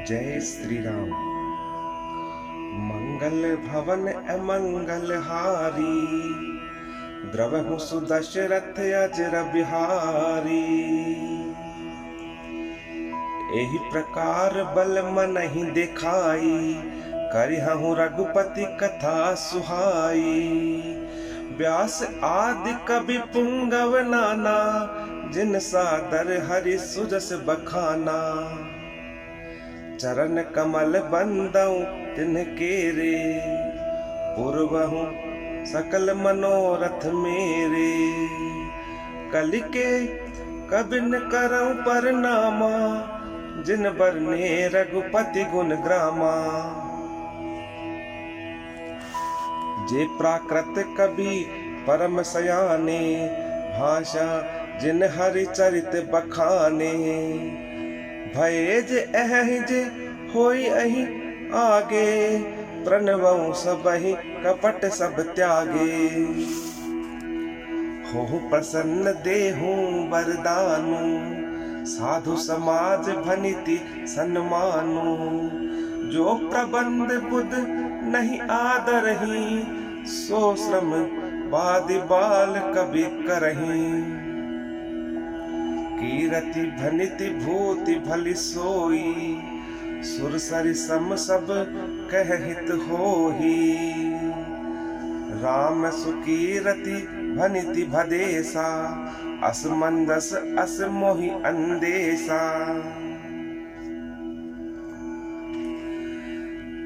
जय श्री राम। मंगल भवन अमंगल हारी, द्रवहु सुदशरथ अजर बिहारी। एहि प्रकार बल मनहि दिखाई, करिहु रघुपति कथा सुहाई। व्यास आदि कवि पुंगव नाना, जिन सादर हरि सुजस बखाना। चरण कमल बंदौ तिनके रे, पूर्वहु सकल मनोरथ मेरे। कलिके कबिन करौ परनामा, जिन बरने रघुपति गुण ग्रामा। जे प्राकृत कवि परम सयाने, भाषा जिन हरि चरित बखाने। भये अहिज होई अहि आगे, प्रणवउ सबहि कपट सब त्यागे। होहु प्रसन्न देहु वरदानु, साधु समाज भनिति सन्मानु। जो प्रबंध बुध नहीं आदरहि, सो श्रम बादि बाल कवि करहि। कीरति भनिति भूति भली सोई, सुरसरि सम सब कहहित होही। राम सुकीरति भनिति भदेसा, असमंजस अस मोहि अंदेसा।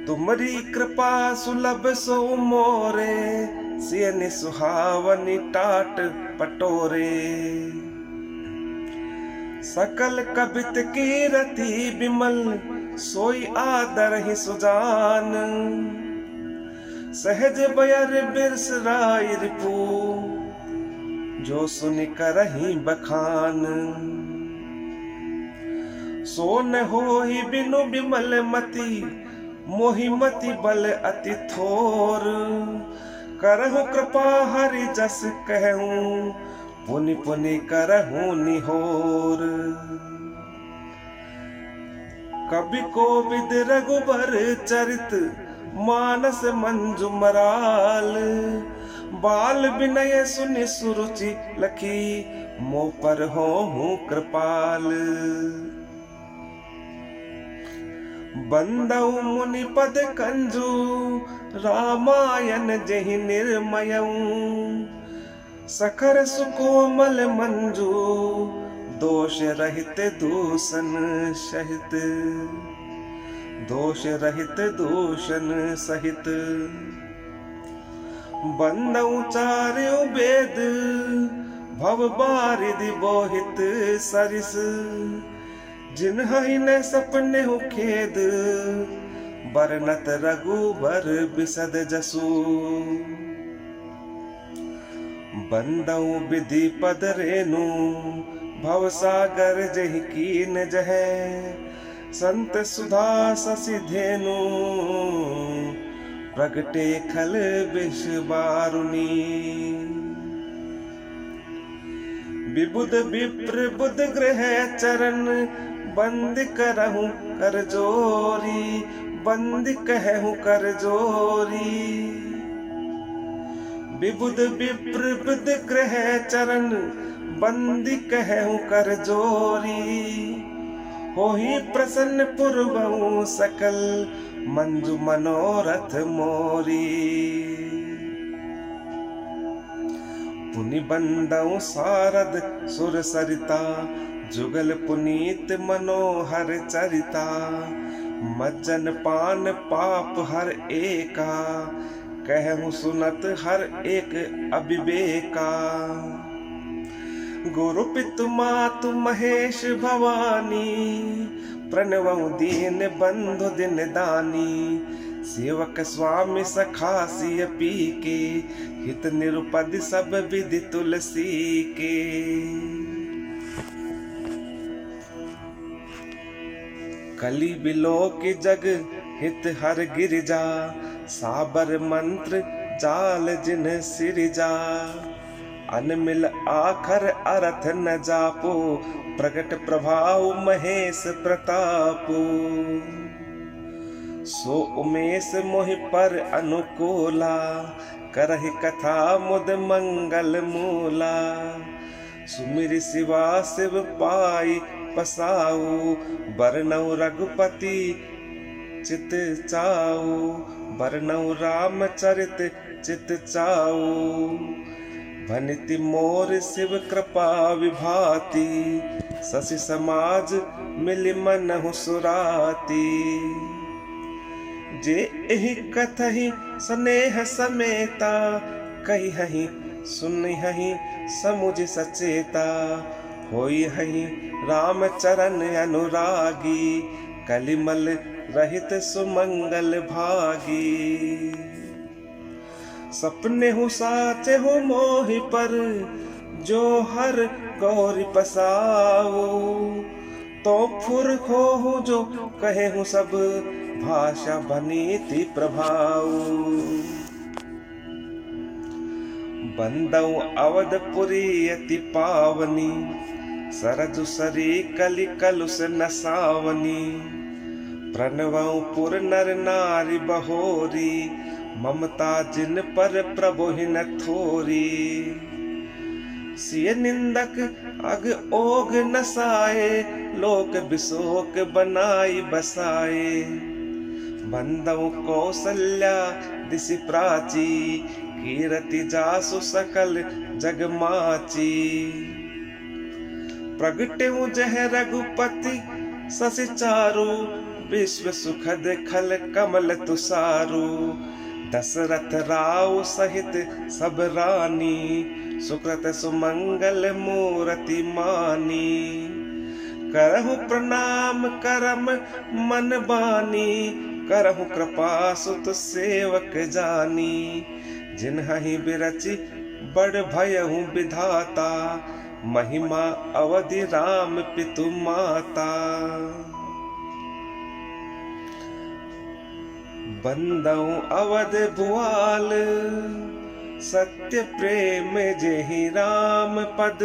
तुमरी कृपा सुलभ सो मोरे, सियनि सुहावनि टाट पटोरे। सकल कबित कीरति बिमल, सोई आदर ही सुजान। सहज बयर बिरस राय रिपु, जो सुनि करहि बखान। सो न होहि बिनु बिमल मति, मोहि मति बल अति थोर। करहु कृपा हरि जस कहूँ, पुनि पुनि करहु निहोर। कवि कोविद रघुबर चरित, मानस मंजु मराल। बाल विनय सुनि सुरुचि लखी, मोह पर होहु कृपाल। बंदौ मुनि पद कंजु, रामायण जहि निर्मयऊ। सखर सुकोमल मंजू, दोष रहित दूषण सहित। दोष रहित दूषण सहित। बंदौ चार्यो वेद, भव बारिधि बोहित सरिस। जिन्हि न सपने हो खेद, बरनत रघुबर बिसद जसु। बंदौ विधि पद रेनु, भवसागर जहि कीन जहै। संत सुधा शशि धेनु, प्रगटे खल विष बारुनी। विबुध विप्र बुध ग्रह चरण, बंद करहु कर जोरी। बंद कहु कर जोरी। विबुध विप्र बुध ग्रह चरण, बंदी कहूँ कर जोरी। होहि प्रसन्न पुरबहु सकल, मंजु मनोरथ मोरी। पुनि बंदौ सारद सुर सरिता, जुगल पुनीत मनोहर चरिता। मज्जन पान पाप हर एका, कहूँ सुनत हर एक अविवेका। गुरु पितु मातु महेश भवानी, प्रणवउ दीन बंधु दिन दानी। सेवक स्वामी सखा सिय पी के, हित निरुपद सब विधि तुलसी के। कलि बिलोक जग हित हर गिरिजा, साबर मंत्र जाल जिन सिरजा। अनमिल आखर अर्थ न जापो, प्रगट प्रभाव महेश प्रतापो। सो उमेश मोहि पर अनुकूला, करहि कथा मुद मंगल मूला। सुमिर शिवा शिव पाई पसाऊ, बरनऊ रघुपति चित चाऊ। बरनऊ रामचरित चित चाऊ, भनिति मोर शिव कृपा विभाति। शशि समाज मिलि मनहु सुराती, जे एहि कथहि स्नेह समेता। कहिहि सुनिहि समुझ सचेता, होई हहि राम चरण अनुरागी। कलिमल रहित सुमंगल भागी, सपने हूँ साचे हूँ मोहि पर। जो हर गौरी पसाओ, तो फुर खो जो कहे हूँ सब। भाषा बनीति प्रभाव, बंदऊ अवधपुरी अति पावनी। सरजु सरी कलि कलुष नसावनी, प्रणवऊ पुर नर नारी बहोरी। ममता जिन पर प्रभु ही न थोरी, सिय निंदक अग ओग नसाए। लोक बिशोक बनाई बसाए, बंदऊ कौसल्या दिशि प्राची। कीरति जासु सकल जग माची, प्रगटेऊ जह रघुपति शशि चारु। विश्व सुखद खल कमल तुषारु, दशरथ राव सहित सब रानी। सुकृत सुमंगल मूरति मानी, करहु प्रणाम करम मन बानी। करहु कृपा सुत सेवक जानी, जिन्हि बिरचि बड़ भयहु विधाता। महिमा अवधि राम पितु माता, बंदऊ अवध भुआल। सत्य प्रेम जेहि राम पद,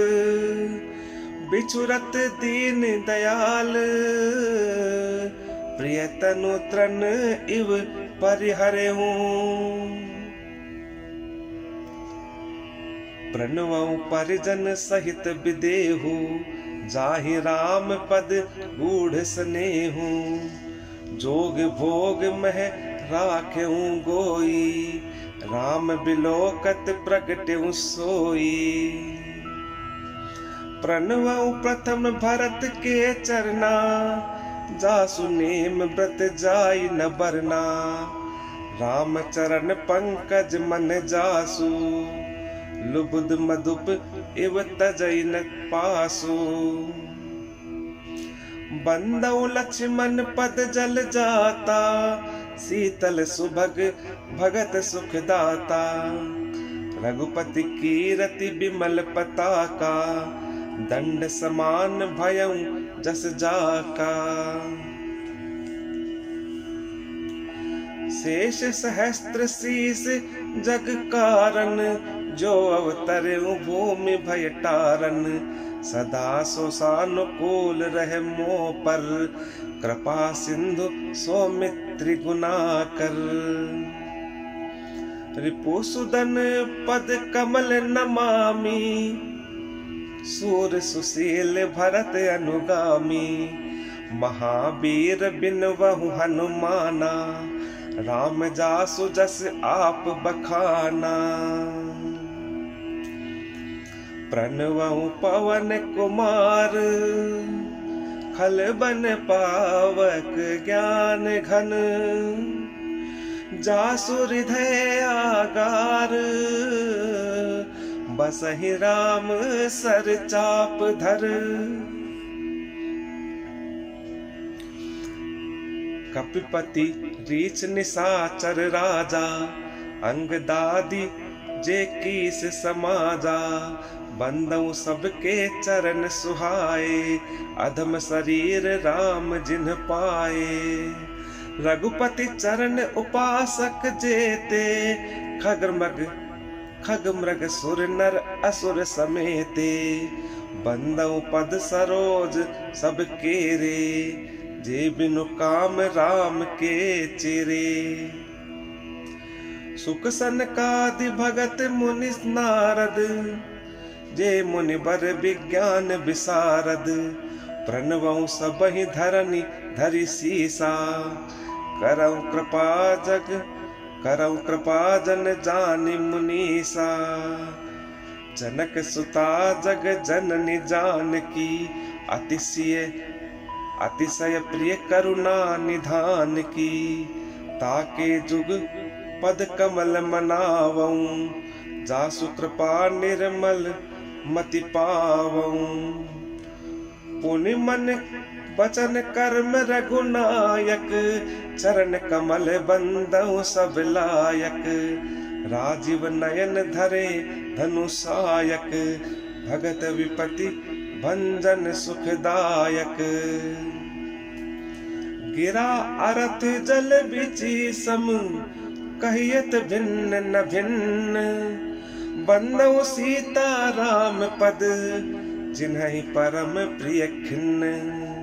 बिछुरत दीन दयाल। प्रिय तनु तृण इव परिहरेहूँ, प्रणवऊ परिजन सहित विदेहु। जाहि राम पद गूढ़ स्नेहु, जोग भोग मह राखेऊ गोई। राम बिलोकत प्रगटेऊ सोई, प्रणवऊ प्रथम भरत के चरना। जासु नेम व्रत जाई न बरना, राम चरण पंकज मन जासु। लुबुद मधुप इव तजई न पासु, बंदऊ लक्ष्मण पद जल जाता। शीतल सुभग भगत सुखदाता, रघुपति कीरति बिमल पताका। दंड समान भयं जस जाका, शेष सहस्त्र शीस जग कारण। जो अवतरेउ भूमि भय टारन, सदा सोसानुकूल रहे मोह पर। कृपा सिंधु सौमित्रि गुणाकर, रिपुसुदन पद कमल नमामि। सूर सुशील भरत अनुगामी, महावीर बिनवहु हनुमाना। राम जासु जस आप बखाना, प्रणवहु पवन कुमार। खल बन पावक ज्ञान घन, जासु हृदय आगार। बसहि राम सर चाप धर, कपिपति रीछ निशाचर राजा। अंग दादी जे कीस समाजा, बंदऊ सबके चरण सुहाए। अधम शरीर राम जिन्ह पाए, रघुपति चरण उपासक जेते। खगमग खग मृग सुर नर असुर समेते, बंदउ पद सरोज सब केरे, जे बिनु काम राम के चिरे। सुख सनकादि भगत मुनि नारद, जे मुनि बर विज्ञान विसारद, प्रणवउ सबहि धरनि धरि सीसा, करऊ कृपा जन जानि मुनीसा। जनक सुता जग जननी जानकी, अतिशय प्रिय करुणा निधान की। ताके जुग पद कमल मनावऊं, जासु कृपा निर्मल मति पावऊं। पुनि मन वचन कर्म रघुनायक, चरण कमल बंदउ सब लायक। राजीव नयन धरे धनुषायक, भगत विपति भंजन सुखदायक। गिरा अरथ जल बिचि सम, कहियत भिन्न न भिन्न। बंदउ सीता राम पद, जिन्हि परम प्रिय खिन्न।